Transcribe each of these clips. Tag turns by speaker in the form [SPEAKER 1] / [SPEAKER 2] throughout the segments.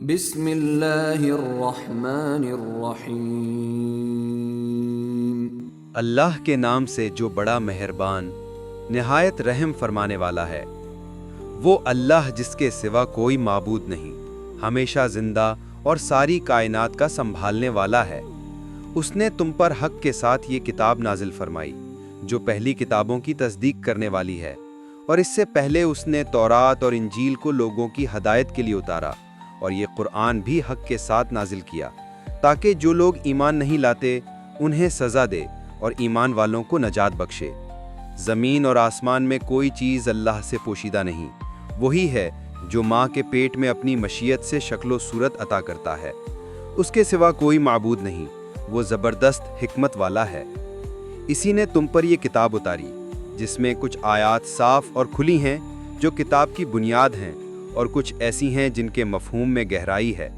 [SPEAKER 1] بسم اللہ الرحمن الرحیم۔
[SPEAKER 2] اللہ کے نام سے جو بڑا مہربان نہایت رحم فرمانے والا ہے۔ وہ اللہ جس کے سوا کوئی معبود نہیں، ہمیشہ زندہ اور ساری کائنات کا سنبھالنے والا ہے۔ اس نے تم پر حق کے ساتھ یہ کتاب نازل فرمائی جو پہلی کتابوں کی تصدیق کرنے والی ہے، اور اس سے پہلے اس نے تورات اور انجیل کو لوگوں کی ہدایت کے لیے اتارا، اور یہ قرآن بھی حق کے ساتھ نازل کیا تاکہ جو لوگ ایمان نہیں لاتے انہیں سزا دے اور ایمان والوں کو نجات بخشے۔ زمین اور آسمان میں کوئی چیز اللہ سے پوشیدہ نہیں، وہی ہے جو ماں کے پیٹ میں اپنی مشیت سے شکل و صورت عطا کرتا ہے۔ اس کے سوا کوئی معبود نہیں، وہ زبردست حکمت والا ہے۔ اسی نے تم پر یہ کتاب اتاری جس میں کچھ آیات صاف اور کھلی ہیں جو کتاب کی بنیاد ہیں، اور کچھ ایسی ہیں جن کے مفہوم میں گہرائی ہے۔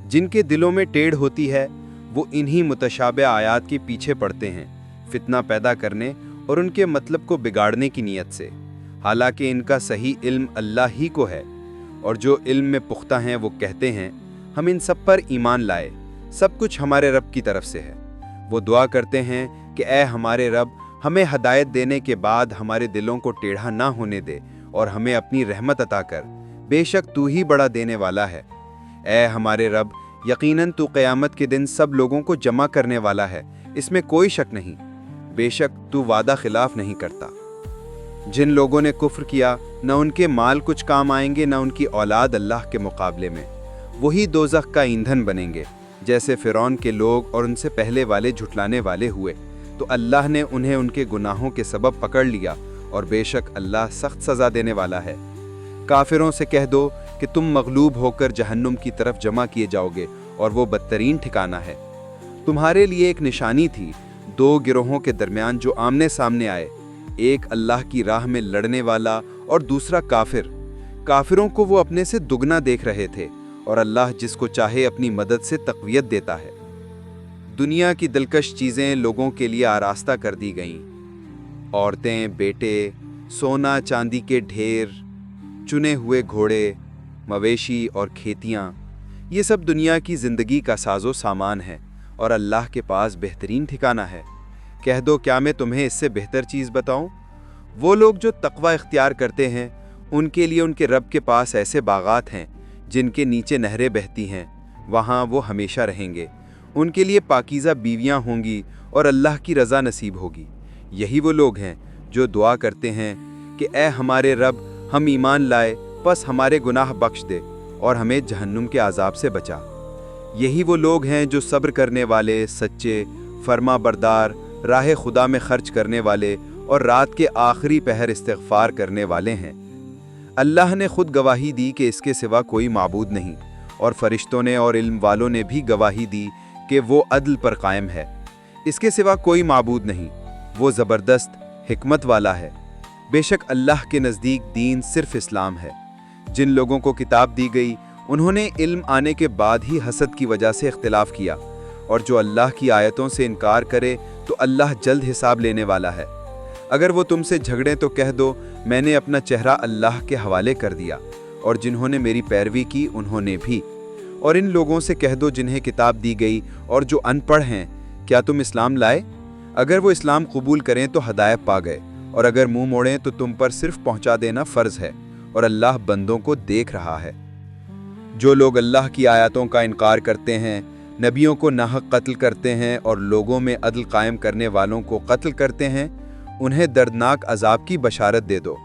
[SPEAKER 2] جن کے دلوں میں ٹیڑھ ہوتی ہے وہ انہی متشابہ آیات کے پیچھے پڑتے ہیں، فتنہ پیدا کرنے اور ان کے مطلب کو بگاڑنے کی نیت سے، حالانکہ ان کا صحیح علم اللہ ہی کو ہے۔ اور جو علم میں پختہ ہیں وہ کہتے ہیں ہم ان سب پر ایمان لائے، سب کچھ ہمارے رب کی طرف سے ہے۔ وہ دعا کرتے ہیں کہ اے ہمارے رب، ہمیں ہدایت دینے کے بعد ہمارے دلوں کو ٹیڑھا نہ ہونے دے اور ہمیں اپنی رحمت عطا کر، بے شک تو ہی بڑا دینے والا ہے۔ اے ہمارے رب، یقیناً تو قیامت کے دن سب لوگوں کو جمع کرنے والا ہے، اس میں کوئی شک نہیں، بے شک تو وعدہ خلاف نہیں کرتا۔ جن لوگوں نے کفر کیا نہ ان کے مال کچھ کام آئیں گے نہ ان کی اولاد اللہ کے مقابلے میں، وہی دوزخ کا ایندھن بنیں گے، جیسے فرعون کے لوگ اور ان سے پہلے والے جھٹلانے والے ہوئے، تو اللہ نے انہیں ان کے گناہوں کے سبب پکڑ لیا، اور بے شک اللہ سخت سزا دینے والا ہے۔ کافروں سے کہہ دو کہ تم مغلوب ہو کر جہنم کی طرف جمع کیے جاؤ گے، اور وہ بدترین ٹھکانہ ہے۔ تمہارے لیے ایک نشانی تھی، دو گروہوں کے درمیان جو آمنے سامنے آئے، ایک اللہ کی راہ میں لڑنے والا اور دوسرا کافر۔ کافروں کو وہ اپنے سے دگنا دیکھ رہے تھے، اور اللہ جس کو چاہے اپنی مدد سے تقویت دیتا ہے۔ دنیا کی دلکش چیزیں لوگوں کے لیے آراستہ کر دی گئیں، عورتیں، بیٹے، سونا چاندی کے ڈھیر، چنے ہوئے گھوڑے، مویشی اور کھیتیاں، یہ سب دنیا کی زندگی کا ساز و سامان ہے، اور اللہ کے پاس بہترین ٹھکانہ ہے۔ کہہ دو کیا میں تمہیں اس سے بہتر چیز بتاؤں؟ وہ لوگ جو تقوی اختیار کرتے ہیں ان کے لیے ان کے رب کے پاس ایسے باغات ہیں جن کے نیچے نہریں بہتی ہیں، وہاں وہ ہمیشہ رہیں گے۔ ان کے لیے پاکیزہ بیویاں ہوں گی اور اللہ کی رضا نصیب ہوگی۔ یہی وہ لوگ ہیں جو دعا کرتے ہیں کہ اے ہمارے رب، ہم ایمان لائے، پس ہمارے گناہ بخش دے اور ہمیں جہنم کے عذاب سے بچا۔ یہی وہ لوگ ہیں جو صبر کرنے والے، سچے، فرما بردار، راہ خدا میں خرچ کرنے والے اور رات کے آخری پہر استغفار کرنے والے ہیں۔ اللہ نے خود گواہی دی کہ اس کے سوا کوئی معبود نہیں، اور فرشتوں نے اور علم والوں نے بھی گواہی دی کہ وہ عدل پر قائم ہے۔ اس کے سوا کوئی معبود نہیں، وہ زبردست حکمت والا ہے۔ بے شک اللہ کے نزدیک دین صرف اسلام ہے۔ جن لوگوں کو کتاب دی گئی انہوں نے علم آنے کے بعد ہی حسد کی وجہ سے اختلاف کیا، اور جو اللہ کی آیتوں سے انکار کرے تو اللہ جلد حساب لینے والا ہے۔ اگر وہ تم سے جھگڑیں تو کہہ دو میں نے اپنا چہرہ اللہ کے حوالے کر دیا، اور جنہوں نے میری پیروی کی انہوں نے بھی۔ اور ان لوگوں سے کہہ دو جنہیں کتاب دی گئی اور جو ان پڑھ ہیں، کیا تم اسلام لائے؟ اگر وہ اسلام قبول کریں تو ہدایت پا گئے، اور اگر منہ موڑیں تو تم پر صرف پہنچا دینا فرض ہے، اور اللہ بندوں کو دیکھ رہا ہے۔ جو لوگ اللہ کی آیاتوں کا انکار کرتے ہیں، نبیوں کو ناحق قتل کرتے ہیں اور لوگوں میں عدل قائم کرنے والوں کو قتل کرتے ہیں، انہیں دردناک عذاب کی بشارت دے دو۔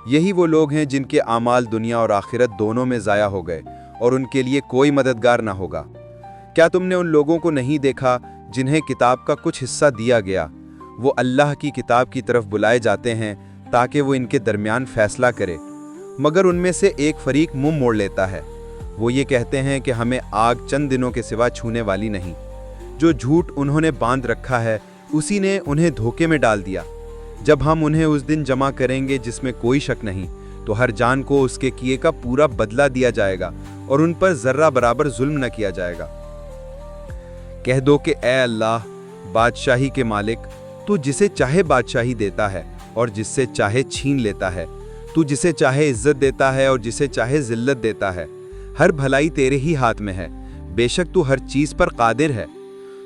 [SPEAKER 2] یہی وہ لوگ ہیں جن کے اعمال دنیا اور آخرت دونوں میں ضائع ہو گئے، اور ان کے لیے کوئی مددگار نہ ہوگا۔ کیا تم نے ان لوگوں کو نہیں دیکھا جنہیں کتاب کا کچھ حصہ دیا گیا؟ وہ اللہ کی کتاب کی طرف بلائے جاتے ہیں تاکہ وہ ان کے درمیان فیصلہ کرے، مگر ان میں سے ایک فریق منہ موڑ لیتا ہے۔ وہ یہ کہتے ہیں کہ ہمیں آگ چند دنوں کے سوا چھونے والی نہیں۔ جو جھوٹ انہوں نے باندھ رکھا ہے اسی نے انہیں دھوکے میں ڈال دیا۔ جب ہم انہیں اس دن جمع کریں گے جس میں کوئی شک نہیں، تو ہر جان کو اس کے کیے کا پورا بدلہ دیا جائے گا، اور ان پر ذرہ برابر ظلم نہ کیا جائے گا۔ کہہ دو کہ اے اللہ، بادشاہی کے مالک، تو جسے چاہے بادشاہی دیتا ہے اور جس سے چاہے چھین لیتا ہے، تو جسے چاہے عزت دیتا ہے اور جسے چاہے ذلت دیتا ہے۔ ہر بھلائی تیرے ہی ہاتھ میں ہے، بے شک تو ہر چیز پر قادر ہے۔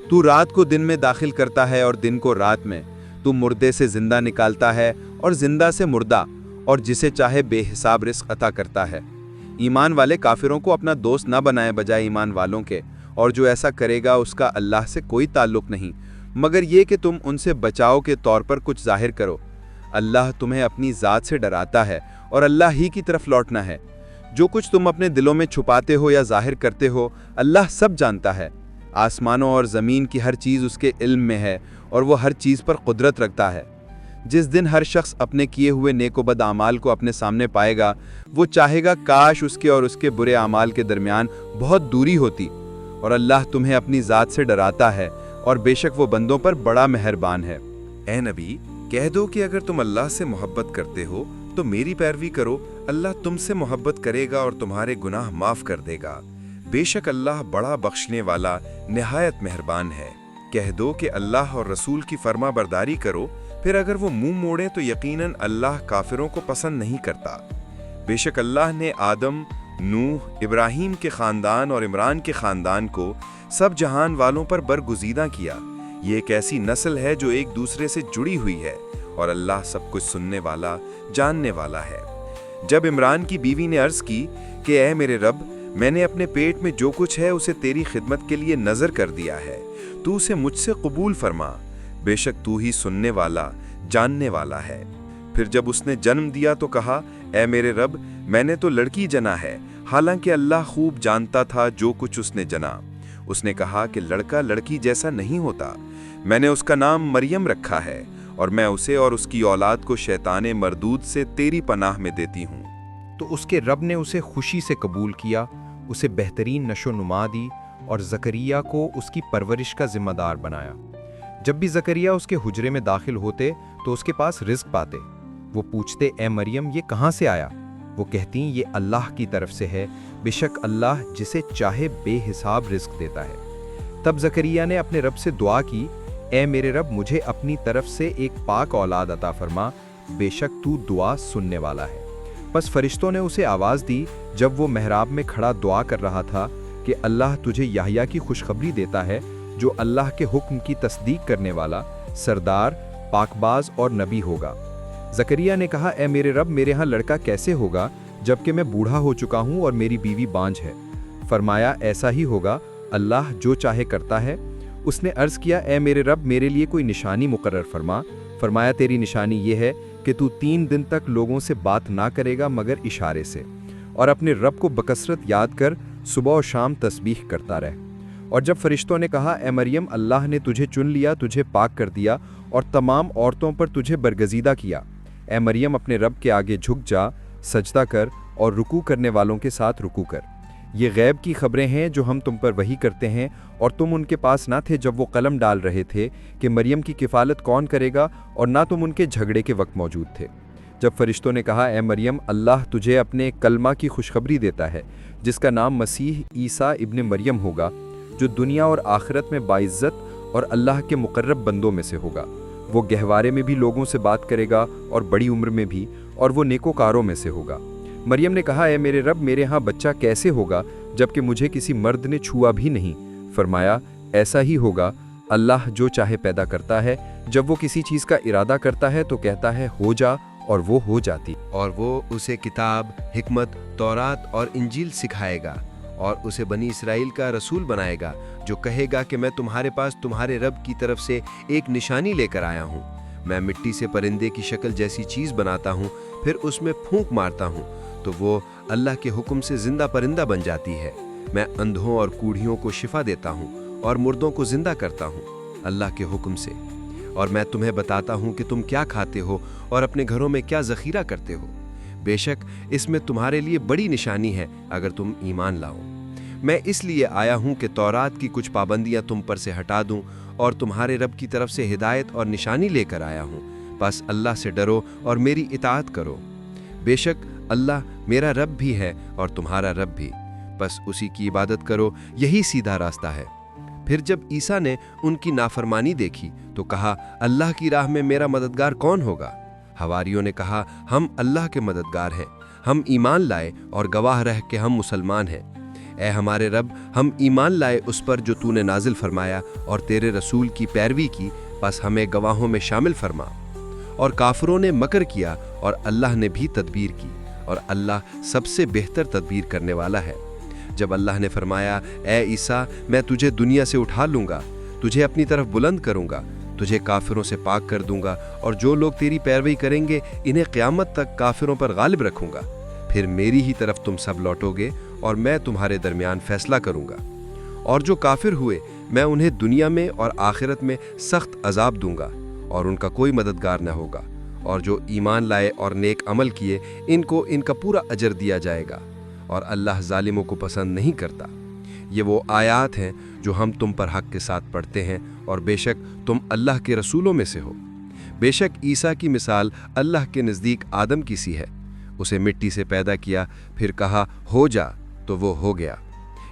[SPEAKER 2] تو رات کو دن میں داخل کرتا ہے اور دن کو رات میں، تو مردے سے زندہ نکالتا ہے اور زندہ سے مردہ، اور جسے چاہے بے حساب رزق عطا کرتا ہے۔ ایمان والے کافروں کو اپنا دوست نہ بنائے بجائے ایمان والوں کے، اور جو ایسا کرے گا اس کا اللہ سے کوئی تعلق نہیں مگر یہ کہ تم ان سے بچاؤ کے طور پر کچھ ظاہر کرو۔ اللہ تمہیں اپنی ذات سے ڈراتا ہے اور اللہ ہی کی طرف لوٹنا ہے۔ جو کچھ تم اپنے دلوں میں چھپاتے ہو یا ظاہر کرتے ہو اللہ سب جانتا ہے۔ آسمانوں اور زمین کی ہر چیز اس کے علم میں ہے اور وہ ہر چیز پر قدرت رکھتا ہے۔ جس دن ہر شخص اپنے کیے ہوئے نیک و بد اعمال کو اپنے سامنے پائے گا، وہ چاہے گا کاش اس کے اور اس کے برے اعمال کے درمیان بہت دوری ہوتی، اور اللہ تمہیں اپنی ذات سے ڈراتا ہے اور بے شک وہ بندوں پر بڑا مہربان ہے۔
[SPEAKER 3] اے نبی، کہہ دو کہ اگر تم اللہ سے محبت کرتے ہو تو میری پیروی کرو، اللہ تم سے محبت کرے گا اور تمہارے گناہ معاف کر دے گا، بے شک اللہ بڑا بخشنے والا نہایت مہربان ہے۔ کہہ دو کہ اللہ اور رسول کی فرما برداری کرو، پھر اگر وہ منہ موڑیں تو یقیناً اللہ کافروں کو پسند نہیں کرتا۔ بے شک اللہ نے آدم، نوح، ابراہیم کے خاندان اور عمران کے خاندان کو سب جہان والوں پر برگزیدہ کیا۔ یہ ایک ایسی نسل ہے جو ایک دوسرے سے جڑی ہوئی ہے، اور اللہ سب کچھ سننے والا، جاننے والا ہے۔ جب عمران کی بیوی نے عرض کی کہ اے میرے رب، میں نے اپنے پیٹ میں جو کچھ ہے اسے تیری خدمت کے لیے نذر کر دیا ہے، تو اسے مجھ سے قبول فرما، بے شک تو ہی سننے والا، جاننے والا ہے۔ پھر جب اس نے جنم دیا تو کہا اے میرے رب، میں نے تو لڑکی جنا ہے، حالانکہ اللہ خوب جانتا تھا جو کچھ اس نے جنا۔ اس نے کہا کہ لڑکا لڑکی جیسا نہیں ہوتا، میں نے اس کا نام مریم رکھا ہے، اور میں اسے اور اس کی اولاد کو شیطان مردود سے تیری پناہ میں دیتی ہوں۔
[SPEAKER 4] تو اس کے رب نے اسے خوشی سے قبول کیا، اسے بہترین نشو و نما دی اور زکریا کو اس کی پرورش کا ذمہ دار بنایا۔ جب بھی زکریا اس کے حجرے میں داخل ہوتے تو اس کے پاس رزق پاتے۔ وہ پوچھتے اے مریم یہ کہاں سے آیا؟ وہ کہتی یہ اللہ کی طرف سے ہے، بے شک اللہ جسے چاہے بے حساب رزق دیتا ہے۔ تب زکریا نے اپنے رب سے دعا کی اے میرے رب، مجھے اپنی طرف سے ایک پاک اولاد عطا فرما، بے شک تو دعا سننے والا ہے۔ پس فرشتوں نے اسے آواز دی جب وہ محراب میں کھڑا دعا کر رہا تھا کہ اللہ تجھے یحییٰ کی خوشخبری دیتا ہے جو اللہ کے حکم کی تصدیق کرنے والا، سردار، پاکباز اور نبی ہوگا۔ زکریا نے کہا اے میرے رب، میرے ہاں لڑکا کیسے ہوگا جبکہ میں بوڑھا ہو چکا ہوں اور میری بیوی بانجھ ہے؟ فرمایا ایسا ہی ہوگا، اللہ جو چاہے کرتا ہے۔ اس نے عرض کیا اے میرے رب، میرے لیے کوئی نشانی مقرر فرما۔ فرمایا تیری نشانی یہ ہے کہ تو 3 دن تک لوگوں سے بات نہ کرے گا مگر اشارے سے، اور اپنے رب کو بکثرت یاد کر صبح و شام تسبیح کرتا رہ۔ اور جب فرشتوں نے کہا اے مریم، اللہ نے تجھے چن لیا، تجھے پاک کر دیا اور تمام عورتوں پر تجھے برگزیدہ کیا، اے مریم اپنے رب کے آگے جھک جا، سجدہ کر اور رکوع کرنے والوں کے ساتھ رکوع کر۔ یہ غیب کی خبریں ہیں جو ہم تم پر وحی کرتے ہیں، اور تم ان کے پاس نہ تھے جب وہ قلم ڈال رہے تھے کہ مریم کی کفالت کون کرے گا، اور نہ تم ان کے جھگڑے کے وقت موجود تھے۔ جب فرشتوں نے کہا اے مریم، اللہ تجھے اپنے کلمہ کی خوشخبری دیتا ہے جس کا نام مسیح عیسیٰ ابن مریم ہوگا، جو دنیا اور آخرت میں باعزت اور اللہ کے مقرب بندوں میں سے ہوگا۔ وہ گہوارے میں بھی لوگوں سے بات کرے گا اور بڑی عمر میں بھی، اور وہ نیکوکاروں میں سے ہوگا۔ مریم نے کہا اے میرے رب، میرے ہاں بچہ کیسے ہوگا جبکہ مجھے کسی مرد نے چھوا بھی نہیں؟ فرمایا ایسا ہی ہوگا، اللہ جو چاہے پیدا کرتا ہے، جب وہ کسی چیز کا ارادہ کرتا ہے تو کہتا ہے ہو جا، اور وہ ہو جاتی۔
[SPEAKER 3] اور وہ اسے کتاب، حکمت، تورات اور انجیل سکھائے گا، اور اسے بنی اسرائیل کا رسول بنائے گا، جو کہے گا کہ میں تمہارے پاس تمہارے رب کی طرف سے ایک نشانی لے کر آیا ہوں۔ میں مٹی سے پرندے کی شکل جیسی چیز بناتا ہوں، پھر اس میں پھونک مارتا ہوں تو وہ اللہ کے حکم سے زندہ پرندہ بن جاتی ہے۔ میں اندھوں اور کوڑھیوں کو شفا دیتا ہوں اور مردوں کو زندہ کرتا ہوں اللہ کے حکم سے۔ اور میں تمہیں بتاتا ہوں کہ تم کیا کھاتے ہو اور اپنے گھروں میں کیا ذخیرہ کرتے ہو۔ بے شک اس میں تمہارے لیے بڑی نشانی ہے اگر تم ایمان لاؤ۔ میں اس لیے آیا ہوں کہ تورات کی کچھ پابندیاں تم پر سے ہٹا دوں اور تمہارے رب کی طرف سے ہدایت اور نشانی لے کر آیا ہوں۔ بس اللہ سے ڈرو اور میری اطاعت کرو۔ بے شک اللہ میرا رب بھی ہے اور تمہارا رب بھی، بس اسی کی عبادت کرو، یہی سیدھا راستہ ہے۔ پھر جب عیسیٰ نے ان کی نافرمانی دیکھی تو کہا اللہ کی راہ میں میرا مددگار کون ہوگا؟ حواریوں نے کہا ہم اللہ کے مددگار ہیں، ہم ایمان لائے اور گواہ رہ کہ ہم مسلمان ہیں۔
[SPEAKER 2] اے ہمارے رب، ہم ایمان لائے اس پر جو تو نے نازل فرمایا اور تیرے رسول کی پیروی کی، بس ہمیں گواہوں میں شامل فرما۔ اور کافروں نے مکر کیا اور اللہ نے بھی تدبیر کی، اور اللہ سب سے بہتر تدبیر کرنے والا ہے۔ جب اللہ نے فرمایا اے عیسیٰ میں تجھے دنیا سے اٹھا لوں گا، تجھے اپنی طرف بلند کروں گا، تجھے کافروں سے پاک کر دوں گا، اور جو لوگ تیری پیروی کریں گے انہیں قیامت تک کافروں پر غالب رکھوں گا، پھر میری ہی طرف تم سب لوٹو گے اور میں تمہارے درمیان فیصلہ کروں گا۔ اور جو کافر ہوئے میں انہیں دنیا میں اور آخرت میں سخت عذاب دوں گا اور ان کا کوئی مددگار نہ ہوگا، اور جو ایمان لائے اور نیک عمل کیے ان کو ان کا پورا اجر دیا جائے گا، اور اللہ ظالموں کو پسند نہیں کرتا۔ یہ وہ آیات ہیں جو ہم تم پر حق کے ساتھ پڑھتے ہیں، اور بے شک تم اللہ کے رسولوں میں سے ہو۔ بے شک عیسیٰ کی مثال اللہ کے نزدیک آدم کی سی ہے، اسے مٹی سے پیدا کیا، پھر کہا ہو جا تو وہ ہو گیا۔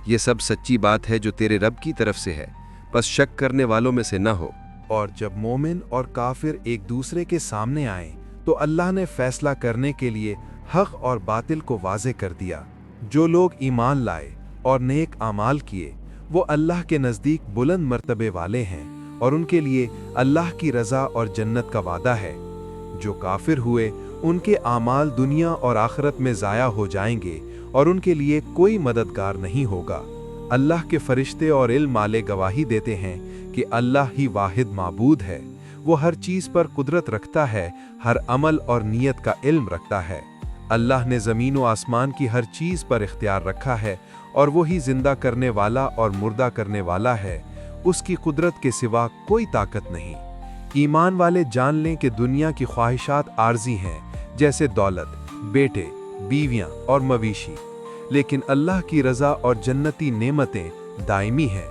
[SPEAKER 2] یہ سب سچی بات ہے جو تیرے رب کی طرف سے ہے، بس شک کرنے والوں میں سے نہ ہو۔
[SPEAKER 3] اور جب مومن اور کافر ایک دوسرے کے سامنے آئیں تو اللہ نے فیصلہ کرنے کے لیے حق اور باطل کو واضح کر دیا۔ جو لوگ ایمان لائے اور نیک اعمال کیے وہ اللہ کے نزدیک بلند مرتبے والے ہیں، اور ان کے لیے اللہ کی رضا اور جنت کا وعدہ ہے۔ جو کافر ہوئے ان کے اعمال دنیا اور آخرت میں ضائع ہو جائیں گے، اور ان کے لیے کوئی مددگار نہیں ہوگا۔ اللہ کے فرشتے اور علم والے گواہی دیتے ہیں کہ اللہ ہی واحد معبود ہے، وہ ہر چیز پر قدرت رکھتا ہے، ہر عمل اور نیت کا علم رکھتا ہے۔ اللہ نے زمین و آسمان کی ہر چیز پر اختیار رکھا ہے، اور وہی زندہ کرنے والا اور مردہ کرنے والا ہے، اس کی قدرت کے سوا کوئی طاقت نہیں۔ ایمان والے جان لیں کہ دنیا کی خواہشات عارضی ہیں، جیسے دولت، بیٹے، بیویاں اور مویشی، لیکن اللہ کی رضا اور جنتی نعمتیں دائمی ہیں۔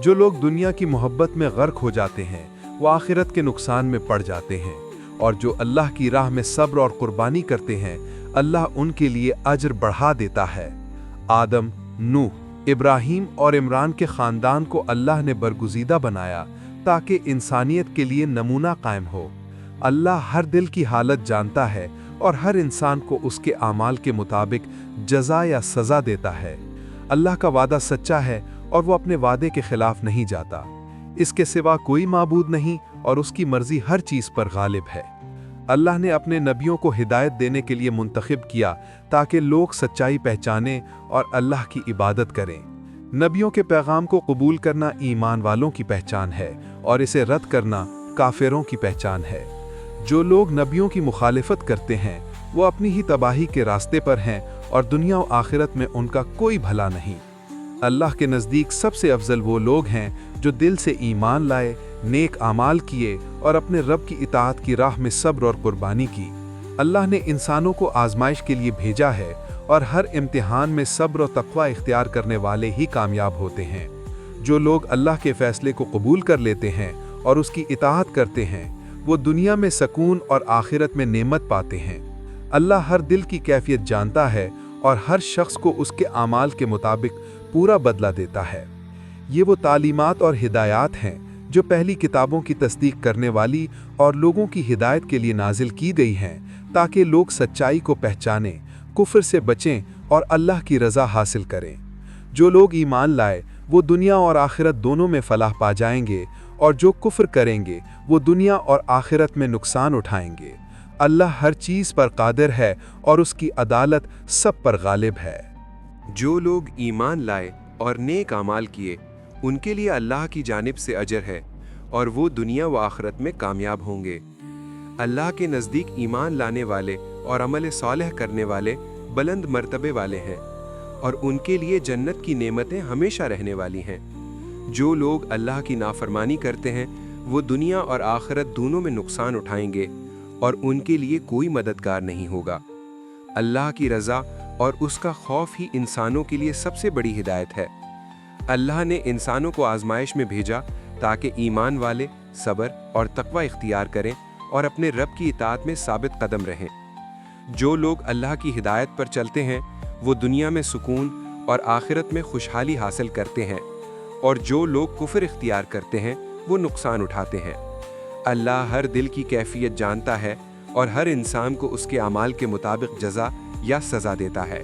[SPEAKER 3] جو لوگ دنیا کی محبت میں غرق ہو جاتے ہیں وہ آخرت کے نقصان میں پڑ جاتے ہیں، اور جو اللہ کی راہ میں صبر اور قربانی کرتے ہیں اللہ ان کے لیے اجر بڑھا دیتا ہے۔ آدم، نوح، ابراہیم اور عمران کے خاندان کو اللہ نے برگزیدہ بنایا تاکہ انسانیت کے لیے نمونہ قائم ہو۔ اللہ ہر دل کی حالت جانتا ہے اور ہر انسان کو اس کے اعمال کے مطابق جزا یا سزا دیتا ہے۔ اللہ کا وعدہ سچا ہے اور وہ اپنے وعدے کے خلاف نہیں جاتا۔ اس کے سوا کوئی معبود نہیں اور اس کی مرضی ہر چیز پر غالب ہے۔ اللہ نے اپنے نبیوں کو ہدایت دینے کے لیے منتخب کیا تاکہ لوگ سچائی پہچانیں اور اللہ کی عبادت کریں۔ نبیوں کے پیغام کو قبول کرنا ایمان والوں کی پہچان ہے اور اسے رد کرنا کافروں کی پہچان ہے۔ جو لوگ نبیوں کی مخالفت کرتے ہیں وہ اپنی ہی تباہی کے راستے پر ہیں اور دنیا و آخرت میں ان کا کوئی بھلا نہیں۔ اللہ کے نزدیک سب سے افضل وہ لوگ ہیں جو دل سے ایمان لائے، نیک اعمال کیے اور اپنے رب کی اطاعت کی راہ میں صبر اور قربانی کی۔ اللہ نے انسانوں کو آزمائش کے لیے بھیجا ہے اور ہر امتحان میں صبر و تقوی اختیار کرنے والے ہی کامیاب ہوتے ہیں۔ جو لوگ اللہ کے فیصلے کو قبول کر لیتے ہیں اور اس کی اطاعت کرتے ہیں وہ دنیا میں سکون اور آخرت میں نعمت پاتے ہیں۔ اللہ ہر دل کی کیفیت جانتا ہے اور ہر شخص کو اس کے اعمال کے مطابق پورا بدلہ دیتا ہے۔ یہ وہ تعلیمات اور ہدایات ہیں جو پہلی کتابوں کی تصدیق کرنے والی اور لوگوں کی ہدایت کے لیے نازل کی گئی ہیں تاکہ لوگ سچائی کو پہچانیں، کفر سے بچیں اور اللہ کی رضا حاصل کریں۔ جو لوگ ایمان لائے وہ دنیا اور آخرت دونوں میں فلاح پا جائیں گے، اور جو کفر کریں گے وہ دنیا اور آخرت میں نقصان اٹھائیں گے۔ اللہ ہر چیز پر قادر ہے اور اس کی عدالت سب پر غالب ہے۔
[SPEAKER 2] جو لوگ ایمان لائے اور نیک اعمال کیے ان کے لیے اللہ کی جانب سے اجر ہے، اور وہ دنیا و آخرت میں کامیاب ہوں گے۔ اللہ کے نزدیک ایمان لانے والے اور عمل صالح کرنے والے بلند مرتبے والے ہیں، اور ان کے لیے جنت کی نعمتیں ہمیشہ رہنے والی ہیں۔ جو لوگ اللہ کی نافرمانی کرتے ہیں وہ دنیا اور آخرت دونوں میں نقصان اٹھائیں گے، اور ان کے لیے کوئی مددگار نہیں ہوگا۔ اللہ کی رضا اور اس کا خوف ہی انسانوں کے لیے سب سے بڑی ہدایت ہے۔ اللہ نے انسانوں کو آزمائش میں بھیجا تاکہ ایمان والے صبر اور تقوی اختیار کریں اور اپنے رب کی اطاعت میں ثابت قدم رہیں۔ جو لوگ اللہ کی ہدایت پر چلتے ہیں وہ دنیا میں سکون اور آخرت میں خوشحالی حاصل کرتے ہیں، اور جو لوگ کفر اختیار کرتے ہیں وہ نقصان اٹھاتے ہیں۔ اللہ ہر دل کی کیفیت جانتا ہے اور ہر انسان کو اس کے اعمال کے مطابق جزا یا سزا دیتا ہے۔